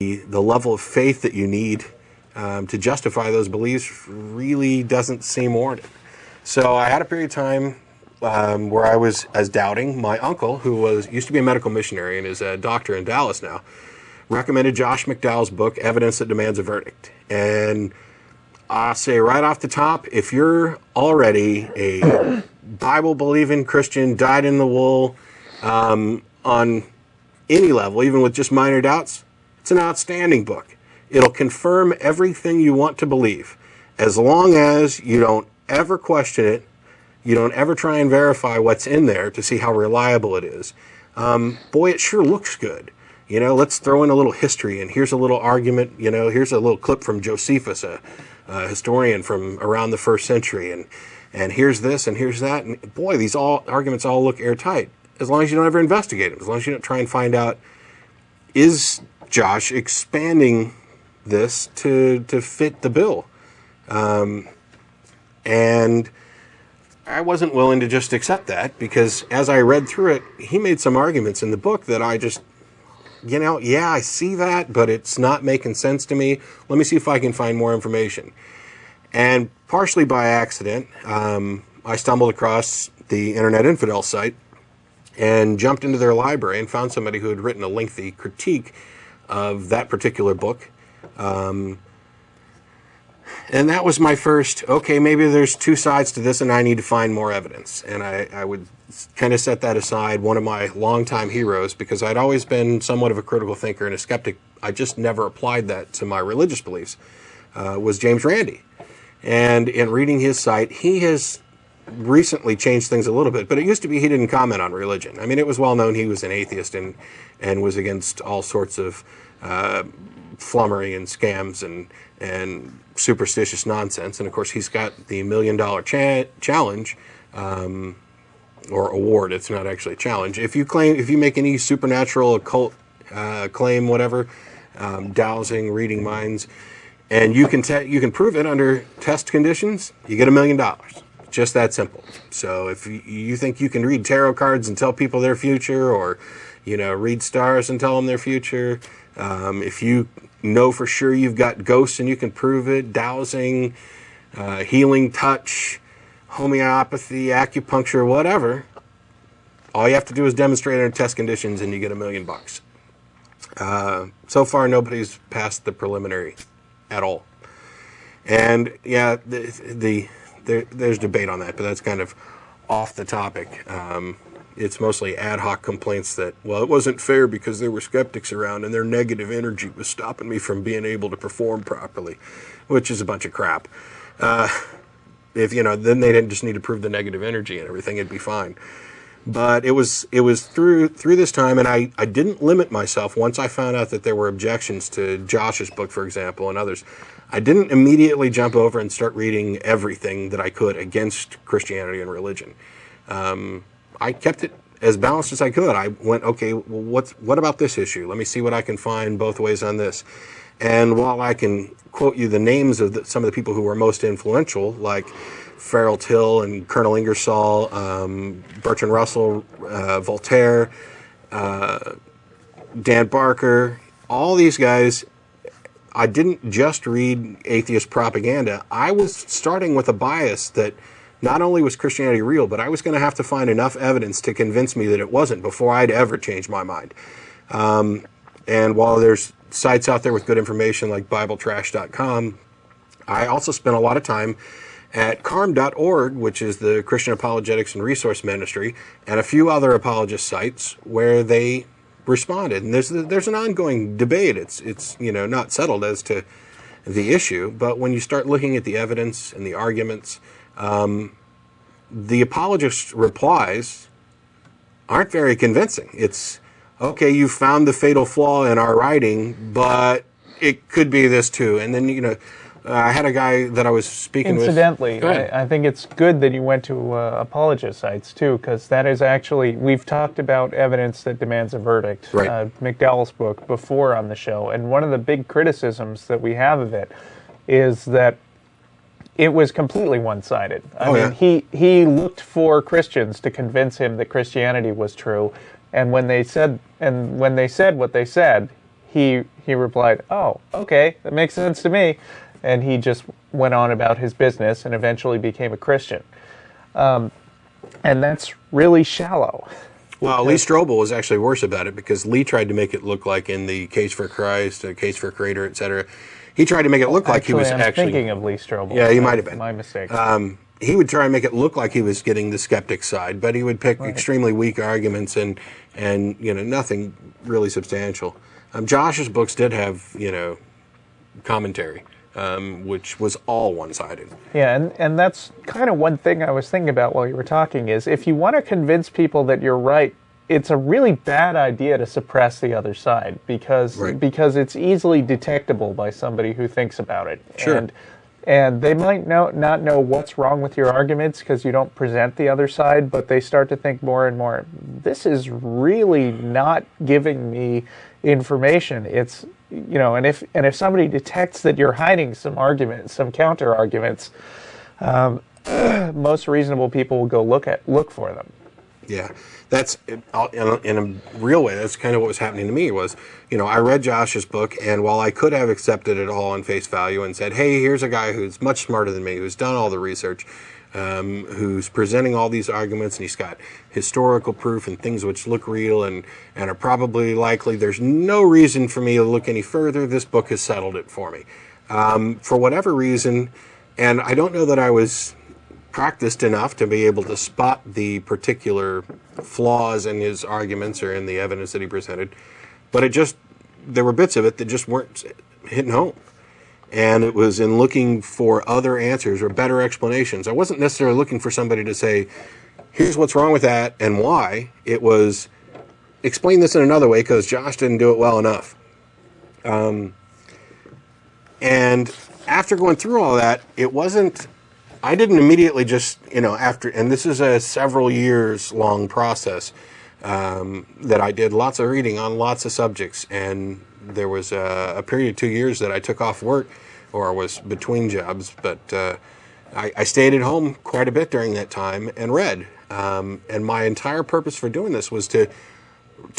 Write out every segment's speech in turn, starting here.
the level of faith that you need to justify those beliefs really doesn't seem warranted. So I had a period of time where I was as doubting. My uncle, who used to be a medical missionary and is a doctor in Dallas now, recommended Josh McDowell's book, Evidence That Demands a Verdict. And I'll say right off the top, if you're already a Bible-believing Christian, dyed-in-the-wool on any level, even with just minor doubts, it's an outstanding book. It'll confirm everything you want to believe, as long as you don't ever question it, you don't ever try and verify what's in there to see how reliable it is. Boy, it sure looks good. You know, let's throw in a little history, and here's a little argument, you know, here's a little clip from Josephus, a historian from around the 1st century, and here's this and here's that, and boy, these arguments all look airtight, as long as you don't ever investigate them, as long as you don't try and find out, is Josh expanding this to fit the bill? And I wasn't willing to just accept that, because as I read through it, he made some arguments in the book that I just, you know, yeah, I see that, but it's not making sense to me. Let me see if I can find more information. And partially by accident, I stumbled across the Internet Infidel site and jumped into their library and found somebody who had written a lengthy critique of that particular book. And that was my first, okay, maybe there's two sides to this and I need to find more evidence. And I would kind of set that aside. One of my longtime heroes, because I'd always been somewhat of a critical thinker and a skeptic, I just never applied that to my religious beliefs, was James Randi. And in reading his site, he has recently changed things a little bit, but it used to be he didn't comment on religion. I mean, it was well known he was an atheist and was against all sorts of flummery and scams and superstitious nonsense. And of course, he's got the $1 million challenge, or award. It's not actually a challenge. If you make any supernatural, occult claim, whatever, dowsing, reading minds, and you can prove it under test conditions, you get $1 million. Just that simple. So if you think you can read tarot cards and tell people their future, or read stars and tell them their future, if you know for sure you've got ghosts and you can prove it, dowsing, healing touch, homeopathy, acupuncture, whatever, all you have to do is demonstrate under test conditions and you get $1 million. So far, nobody's passed the preliminary at all. And yeah, there's debate on that, but that's kind of off the topic. It's mostly ad hoc complaints that, well, it wasn't fair because there were skeptics around and their negative energy was stopping me from being able to perform properly, which is a bunch of crap. If then they didn't just need to prove the negative energy and everything, it'd be fine. But it was through this time, and I didn't limit myself once I found out that there were objections to Josh's book, for example, and others. I didn't immediately jump over and start reading everything that I could against Christianity and religion. I kept it as balanced as I could. I went, okay, well, what about this issue? Let me see what I can find both ways on this. And while I can quote you the names of some of the people who were most influential, like Farrell Till and Colonel Ingersoll, Bertrand Russell, Voltaire, Dan Barker, all these guys, I didn't just read atheist propaganda. I was starting with a bias that not only was Christianity real, but I was going to have to find enough evidence to convince me that it wasn't before I'd ever change my mind. And while there's sites out there with good information like BibleTrash.com, I also spent a lot of time at carm.org, which is the Christian Apologetics and Resource Ministry, and a few other apologist sites where they responded. And there's an ongoing debate. It's not settled as to the issue, but when you start looking at the evidence and the arguments, the apologist replies aren't very convincing. It's, okay, you found the fatal flaw in our writing, but it could be this too. And then, I had a guy that I was speaking Incidentally, with. I think it's good that you went to apologist sites too, because that is actually, we've talked about Evidence That Demands a Verdict, right. McDowell's book, before on the show. And one of the big criticisms that we have of it is that it was completely one-sided. I mean, he looked for Christians to convince him that Christianity was true, and when they said what they said, he replied, "Oh, okay, that makes sense to me," and he just went on about his business and eventually became a Christian. And that's really shallow. Well, Lee Strobel was actually worse about it, because Lee tried to make it look like in the Case for Christ, Case for Creator, etc. He tried to make it look like he was I'm actually thinking of Lee Strobel. Yeah, he might have been. My mistake. He would try and make it look like he was getting the skeptic side, but he would pick extremely weak arguments and nothing really substantial. Josh's books did have commentary, which was all one-sided. Yeah, and that's kind of one thing I was thinking about while you were talking is if you want to convince people that you're right, it's a really bad idea to suppress the other side because it's easily detectable by somebody who thinks about it. Sure. And they might not know what's wrong with your arguments because you don't present the other side, but they start to think more and more, this is really not giving me information. It's, and if somebody detects that you're hiding some arguments, some counter arguments, most reasonable people will go look for them. Yeah, that's in a real way. That's kind of what was happening to me. Was I read Josh's book, and while I could have accepted it all on face value and said, "Hey, here's a guy who's much smarter than me, who's done all the research, who's presenting all these arguments, and he's got historical proof and things which look real and are probably likely. There's no reason for me to look any further. This book has settled it for me." For whatever reason, and I don't know that I was practiced enough to be able to spot the particular flaws in his arguments or in the evidence that he presented, but there were bits of it that just weren't hitting home. And it was in looking for other answers or better explanations. I wasn't necessarily looking for somebody to say, here's what's wrong with that and why. It was, explain this in another way because Josh didn't do it well enough. And after going through all that, I didn't immediately just, after, and this is a several years long process that I did lots of reading on lots of subjects. And there was a period of 2 years that I took off work or was between jobs, but I stayed at home quite a bit during that time and read. And my entire purpose for doing this was to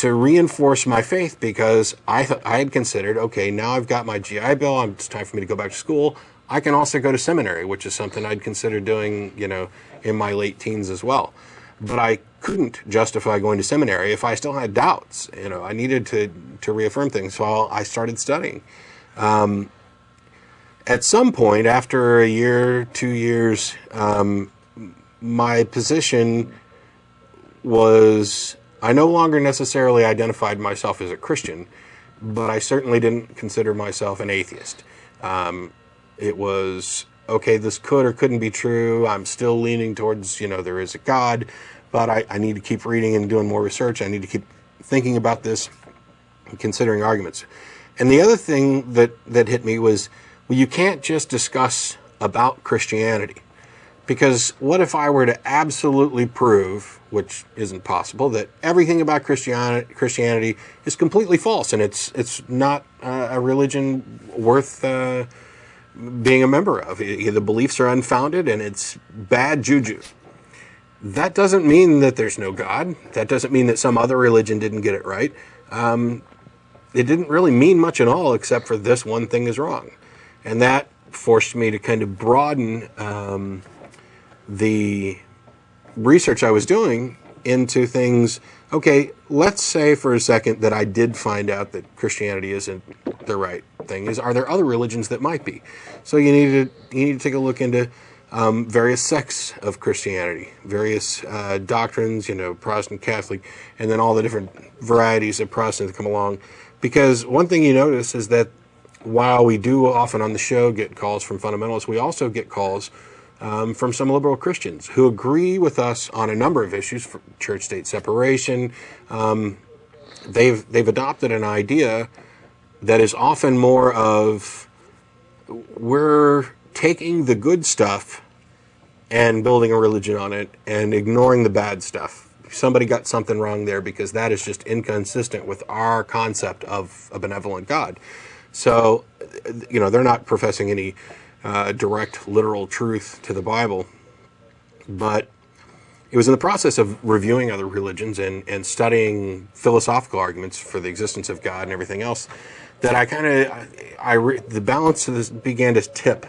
reinforce my faith because I had considered, okay, now I've got my GI Bill, it's time for me to go back to school. I can also go to seminary, which is something I'd considered doing, in my late teens as well. But I couldn't justify going to seminary if I still had doubts. I needed to reaffirm things, so I started studying. At some point, after a year, 2 years, my position was I no longer necessarily identified myself as a Christian, but I certainly didn't consider myself an atheist. It was, okay, this could or couldn't be true. I'm still leaning towards, there is a God, but I need to keep reading and doing more research. I need to keep thinking about this and considering arguments. And the other thing that hit me was, well, you can't just discuss about Christianity. Because what if I were to absolutely prove, which isn't possible, that everything about Christianity is completely false and it's not a religion worth being a member of. The beliefs are unfounded and it's bad juju. That doesn't mean that there's no God. That doesn't mean that some other religion didn't get it right. It didn't really mean much at all except for this one thing is wrong. And that forced me to kind of broaden the research I was doing into things. Okay, let's say for a second that I did find out that Christianity isn't the right thing. Are there other religions that might be? So you need to take a look into various sects of Christianity, various doctrines, Protestant, Catholic, and then all the different varieties of Protestant that come along. Because one thing you notice is that while we do often on the show get calls from fundamentalists, we also get calls from some liberal Christians who agree with us on a number of issues, for church-state separation. They've adopted an idea that is often more of, we're taking the good stuff and building a religion on it and ignoring the bad stuff. Somebody got something wrong there because that is just inconsistent with our concept of a benevolent God. So, they're not professing any direct, literal truth to the Bible. But it was in the process of reviewing other religions and studying philosophical arguments for the existence of God and everything else that I kind of the balance of this began to tip